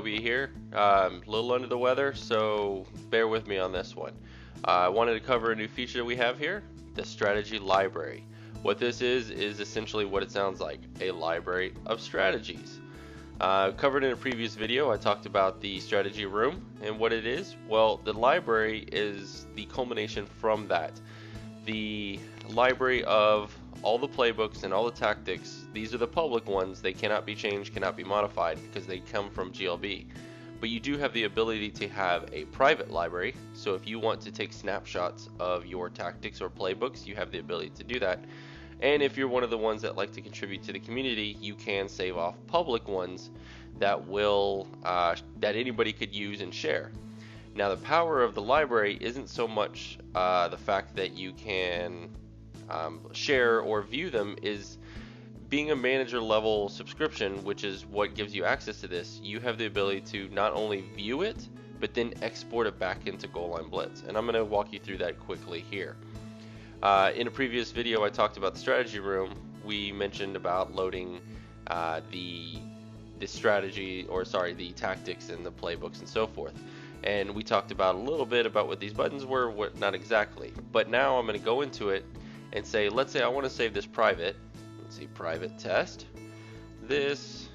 Kobe here. A little under the weather, so bear with me on this one. I wanted to cover a new feature that we have here, the strategy library. What this is essentially what it sounds like, a library of strategies. Covered in a previous video, I talked about the strategy room and what it is. Well, the library is the culmination from that. The library of all the playbooks and all the tactics, these are the public ones. They cannot be changed, cannot be modified because they come from GLB. But you do have the ability to have a private library. So if you want to take snapshots of your tactics or playbooks, you have the ability to do that. And if you're one of the ones that like to contribute to the community, you can save off public ones that will that anybody could use and share. Now the power of the library isn't so much the fact that you can share or view them, is being a manager level subscription, which is what gives you access to this. You have the ability to not only view it, but then export it back into Goal Line Blitz. And I'm going to walk you through that quickly here. In a previous video, I talked about the strategy room. We mentioned about loading the strategy, or sorry, the tactics and the playbooks and so forth. And we talked about a little bit about what these buttons were, what not exactly. But now I'm going to go into it and say, let's say I want to save this private. Let's see, private test. This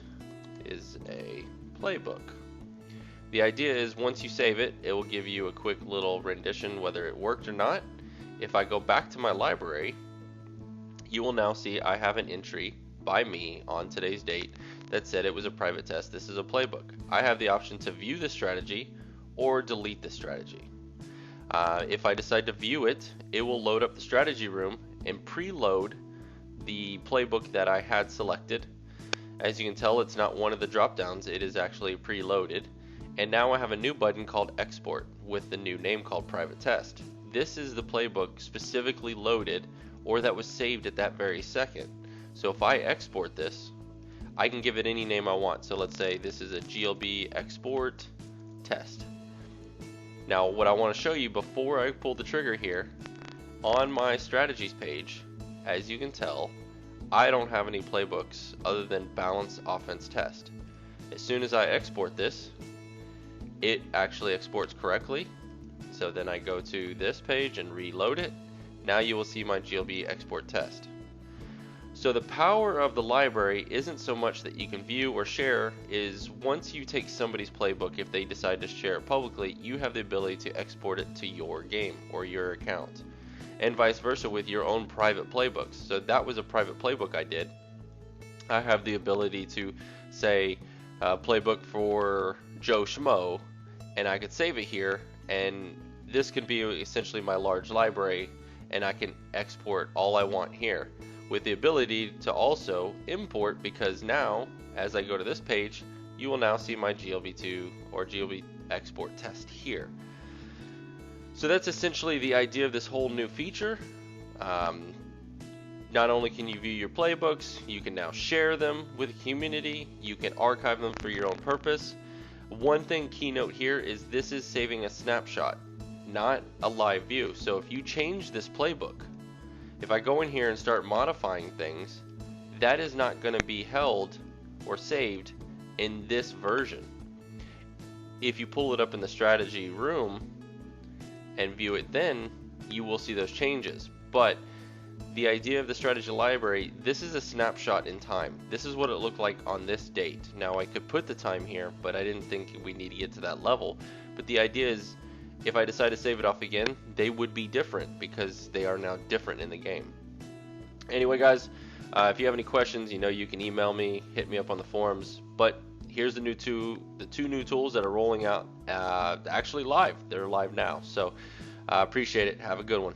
is a playbook. The idea is once you save it, it will give you a quick little rendition whether it worked or not. If I go back to my library, you will now see I have an entry by me on today's date that said it was a private test. This is a playbook. I have the option to view the strategy or delete the strategy. If I decide to view it, it will load up the strategy room and preload the playbook that I had selected. As you can tell, it's not one of the drop downs, it is actually preloaded. And now I have a new button called export with the new name called private test. This is the playbook specifically loaded or that was saved at that very second. So if I export this, I can give it any name I want. So let's say this is a GLB export test. Now what I want to show you before I pull the trigger here, on my strategies page, as you can tell, I don't have any playbooks other than balance offense test. As soon as I export this, it actually exports correctly. So then I go to this page and reload it. Now you will see my GLB export test. So the power of the library isn't so much that you can view or share, is once you take somebody's playbook, if they decide to share it publicly, you have the ability to export it to your game or your account. And vice versa with your own private playbooks. So that was a private playbook I did. I have the ability to say playbook for Joe Schmo, and I could save it here, and this could be essentially my large library, and I can export all I want here with the ability to also import, because now as I go to this page, you will now see my GLB2 or GLB export test here. So that's essentially the idea of this whole new feature. Not only can you view your playbooks, you can now share them with the community, you can archive them for your own purpose. One thing keynote here is this is saving a snapshot, not a live view. So if you change this playbook, if I go in here and start modifying things, that is not going to be held or saved in this version. If you pull it up in the strategy room and view it, then you will see those changes. But the idea of the strategy library, this is a snapshot in time. This is what it looked like on this date. Now I could put the time here, but I didn't think we need to get to that level. But the idea is, if I decide to save it off again, they would be different because they are now different in the game. Anyway guys, if you have any questions, you know you can email me, hit me up on the forums. But here's the two new tools that are rolling out actually live. They're live now. So appreciate it. Have a good one.